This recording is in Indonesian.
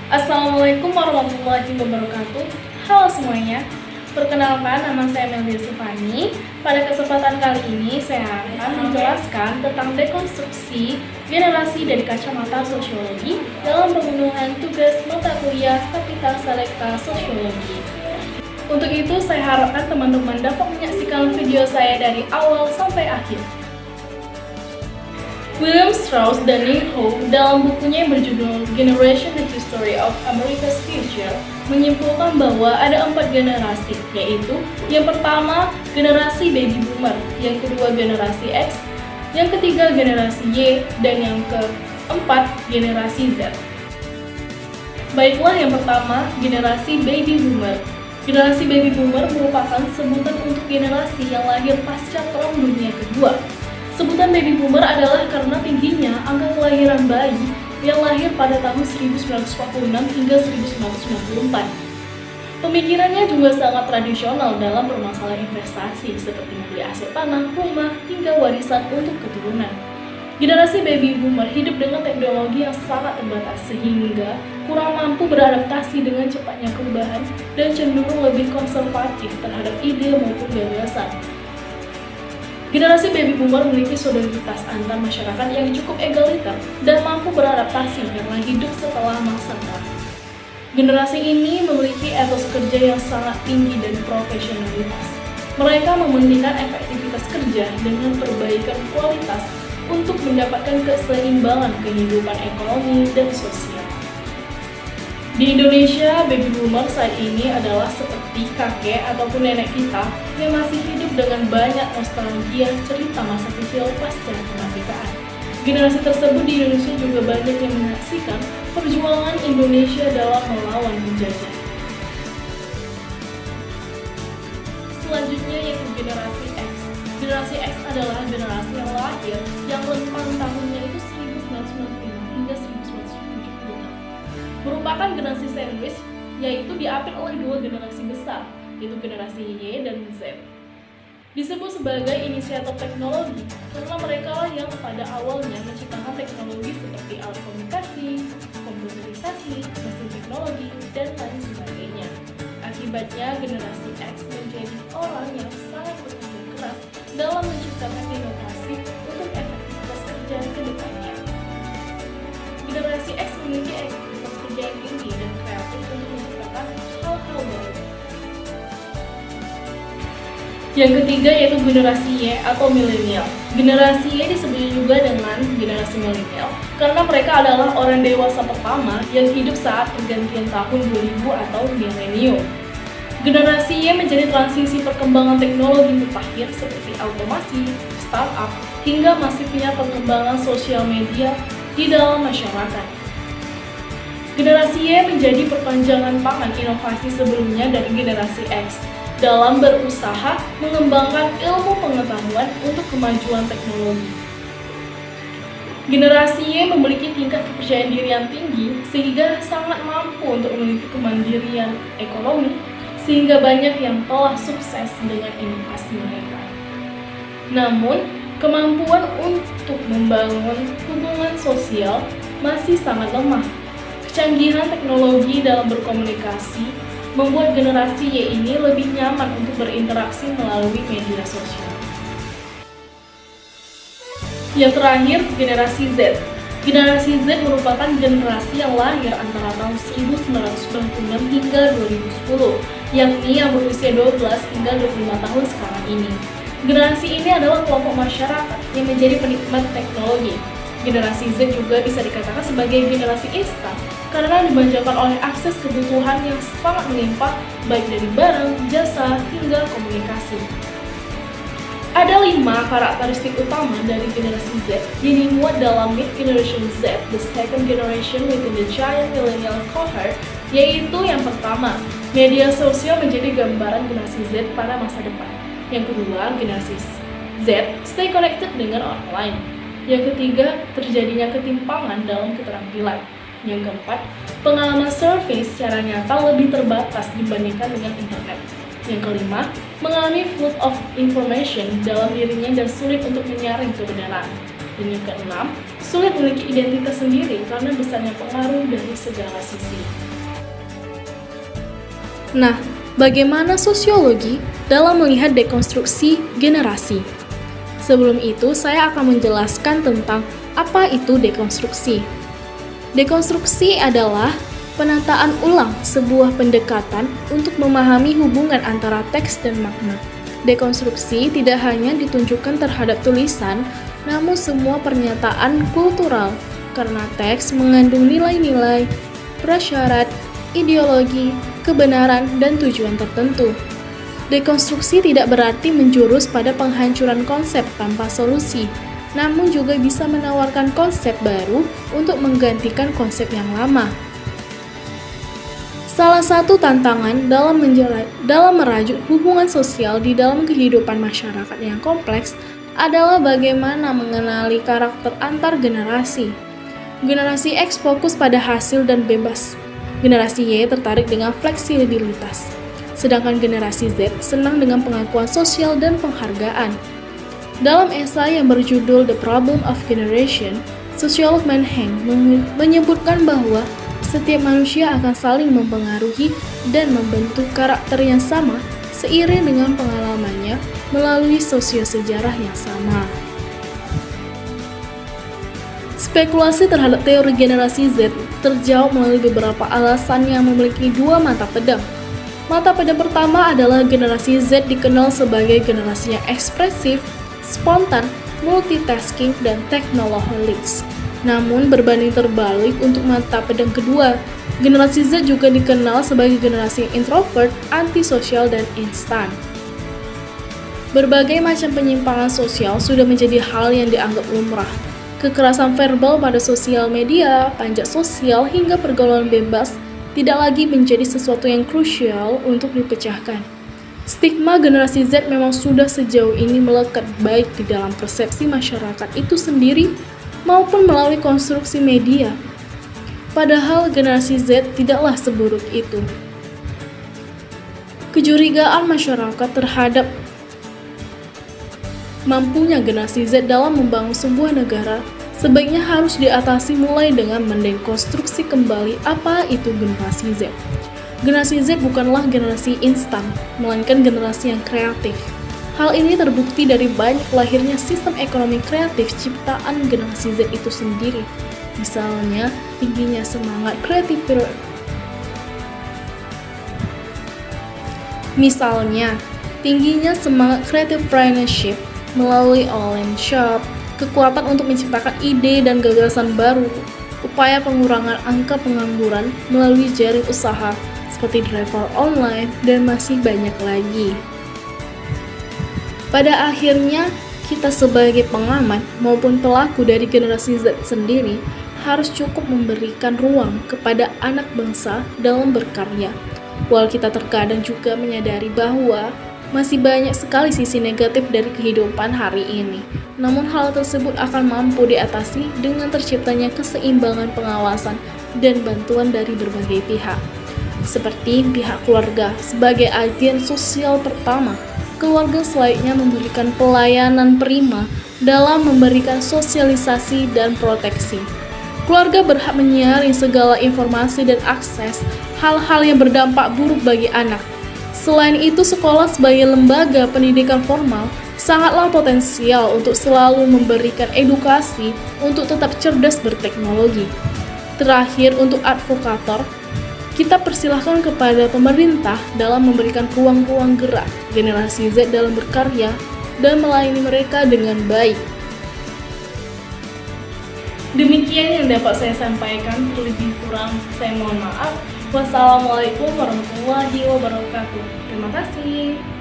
Assalamualaikum warahmatullahi wabarakatuh. Halo semuanya, perkenalkan nama saya Melvia Sufani. Pada kesempatan kali ini saya akan menjelaskan tentang dekonstruksi generasi dari kacamata sosiologi dalam pemenuhan tugas mata kuliah Kapital Selekta Sosiologi. Untuk itu saya harapkan teman-teman dapat menyaksikan video saya dari awal sampai akhir. William Strauss dan Neil Howe dalam bukunya yang berjudul Generation: The History of America's Future menyimpulkan bahwa ada 4 generasi, yaitu yang pertama generasi baby boomer, yang kedua generasi X, yang ketiga generasi Y, dan yang keempat generasi Z. Baiklah, yang pertama generasi baby boomer. Generasi baby boomer merupakan sebutan untuk generasi yang lahir pasca Perang Dunia Kedua. Sebutan baby boomer adalah karena tingginya angka kelahiran bayi yang lahir pada tahun 1946 hingga 1994. Pemikirannya juga sangat tradisional dalam permasalahan investasi seperti membeli aset tanah, rumah, hingga warisan untuk keturunan. Generasi baby boomer hidup dengan teknologi yang sangat terbatas sehingga kurang mampu beradaptasi dengan cepatnya perubahan dan cenderung lebih konservatif terhadap ide maupun gagasan. Generasi baby boomer memiliki solidaritas antar masyarakat yang cukup egaliter dan mampu beradaptasi karena hidup setelah masa perang. Generasi ini memiliki etos kerja yang sangat tinggi dan profesionalitas. Mereka mementingkan efektivitas kerja dengan perbaikan kualitas untuk mendapatkan keseimbangan kehidupan ekonomi dan sosial. Di Indonesia, baby boomer saat ini adalah seperti kakek ataupun nenek kita yang masih hidup dengan banyak nostalgia cerita masa kecil pasca kemerdekaan. Generasi tersebut di Indonesia juga banyak yang menyaksikan perjuangan Indonesia dalam melawan penjajah. Selanjutnya yaitu generasi X. Generasi X adalah generasi yang lahir yang rentang tahunnya itu 1995 hingga 1976. Merupakan generasi sandwich, yaitu diapit oleh 2 generasi besar, yaitu generasi Y dan Z. Disebut sebagai inisiator teknologi karena mereka lah yang pada awalnya menciptakan teknologi seperti alat komunikasi, komputerisasi, mesin teknologi, dan lain sebagainya. Akibatnya generasi X menjadi orang yang sangat bekerja keras dalam menciptakan inovasi untuk efektivitas kerja ke depannya. Generasi X memiliki efektivitas kerja yang tinggi dan kreatif untuk menciptakan hal-hal baru. Yang ketiga yaitu generasi Y atau milenial. Generasi Y disebut juga dengan generasi milenial karena mereka adalah orang dewasa pertama yang hidup saat pergantian tahun 2000 atau milenium. Generasi Y menjadi transisi perkembangan teknologi mutakhir seperti automasi, startup, hingga masifnya perkembangan sosial media di dalam masyarakat. Generasi Y menjadi perpanjangan tangan inovasi sebelumnya dari generasi X dalam berusaha mengembangkan ilmu pengetahuan untuk kemajuan teknologi. Generasi Y memiliki tingkat kepercayaan diri yang tinggi sehingga sangat mampu untuk memiliki kemandirian ekonomi sehingga banyak yang telah sukses dengan inovasi mereka. Namun, kemampuan untuk membangun hubungan sosial masih sangat lemah. Kecanggihan teknologi dalam berkomunikasi membuat generasi Y ini lebih nyaman untuk berinteraksi melalui media sosial. Yang terakhir, generasi Z. Generasi Z merupakan generasi yang lahir antara tahun 1996 hingga 2010, yakni yang berusia 12 hingga 25 tahun sekarang ini. Generasi ini adalah kelompok masyarakat yang menjadi penikmat teknologi. Generasi Z juga bisa dikatakan sebagai generasi instan karena dimanjakan oleh akses kebutuhan yang sangat melimpah baik dari barang, jasa, hingga komunikasi. Ada 5 karakteristik utama dari generasi Z yang dimuat dalam Mid Generation Z, the second generation within the giant millennial cohort, yaitu yang pertama, media sosial menjadi gambaran generasi Z pada masa depan. Yang kedua, generasi Z stay connected dengan orang lain. Yang ketiga, terjadinya ketimpangan dalam keterampilan. Yang keempat, pengalaman survei secara nyata lebih terbatas dibandingkan dengan internet. Yang kelima, mengalami flood of information dalam dirinya dan sulit untuk menyaring kebenaran. Dan yang keenam, sulit memiliki identitas sendiri karena besarnya pengaruh dari segala sisi. Nah, bagaimana sosiologi dalam melihat dekonstruksi generasi? Sebelum itu, saya akan menjelaskan tentang apa itu dekonstruksi. Dekonstruksi adalah penataan ulang sebuah pendekatan untuk memahami hubungan antara teks dan makna. Dekonstruksi tidak hanya ditunjukkan terhadap tulisan, namun semua pernyataan kultural, karena teks mengandung nilai-nilai, prasyarat, ideologi, kebenaran, dan tujuan tertentu. Dekonstruksi tidak berarti menjurus pada penghancuran konsep tanpa solusi, namun juga bisa menawarkan konsep baru untuk menggantikan konsep yang lama. Salah satu tantangan dalam merajut hubungan sosial di dalam kehidupan masyarakat yang kompleks adalah bagaimana mengenali karakter antar generasi. Generasi X fokus pada hasil dan bebas. Generasi Y tertarik dengan fleksibilitas. Sedangkan generasi Z senang dengan pengakuan sosial dan penghargaan. Dalam esai yang berjudul The Problem of Generation, sosiolog Mannheim menyebutkan bahwa setiap manusia akan saling mempengaruhi dan membentuk karakter yang sama seiring dengan pengalamannya melalui sosiosejarah yang sama. Spekulasi terhadap teori generasi Z terjawab melalui beberapa alasan yang memiliki dua mata pedang. Mata pedang pertama adalah generasi Z dikenal sebagai generasi yang ekspresif, spontan, multitasking, dan technoholics. Namun berbanding terbalik untuk mata pedang kedua, generasi Z juga dikenal sebagai generasi introvert, antisosial, dan instan. Berbagai macam penyimpangan sosial sudah menjadi hal yang dianggap lumrah. Kekerasan verbal pada sosial media, pajak sosial, hingga pergaulan bebas tidak lagi menjadi sesuatu yang krusial untuk dipecahkan. Stigma generasi Z memang sudah sejauh ini melekat baik di dalam persepsi masyarakat itu sendiri maupun melalui konstruksi media. Padahal generasi Z tidaklah seburuk itu. Kecurigaan masyarakat terhadap mampunya generasi Z dalam membangun sebuah negara sebaiknya harus diatasi mulai dengan mendekonstruksi kembali apa itu generasi Z. Generasi Z bukanlah generasi instan, melainkan generasi yang kreatif. Hal ini terbukti dari banyak lahirnya sistem ekonomi kreatif ciptaan generasi Z itu sendiri. Misalnya, tingginya semangat creative partnership melalui online shop, kekuatan untuk menciptakan ide dan gagasan baru, upaya pengurangan angka pengangguran melalui jaring usaha seperti driver online, dan masih banyak lagi. Pada akhirnya, kita sebagai pengamat maupun pelaku dari generasi Z sendiri harus cukup memberikan ruang kepada anak bangsa dalam berkarya. Walau kita terkadang juga menyadari bahwa masih banyak sekali sisi negatif dari kehidupan hari ini. Namun hal tersebut akan mampu diatasi dengan terciptanya keseimbangan pengawasan dan bantuan dari berbagai pihak. Seperti pihak keluarga sebagai agen sosial pertama. Keluarga selayaknya memberikan pelayanan prima dalam memberikan sosialisasi dan proteksi. Keluarga berhak menyaring segala informasi dan akses hal-hal yang berdampak buruk bagi anak. Selain itu, sekolah sebagai lembaga pendidikan formal sangatlah potensial untuk selalu memberikan edukasi untuk tetap cerdas berteknologi. Terakhir, untuk advokator, kita persilahkan kepada pemerintah dalam memberikan ruang-ruang gerak generasi Z dalam berkarya dan melayani mereka dengan baik. Demikian yang dapat saya sampaikan, terlebih kurang saya mohon maaf. Wassalamualaikum warahmatullahi wabarakatuh. Terima kasih.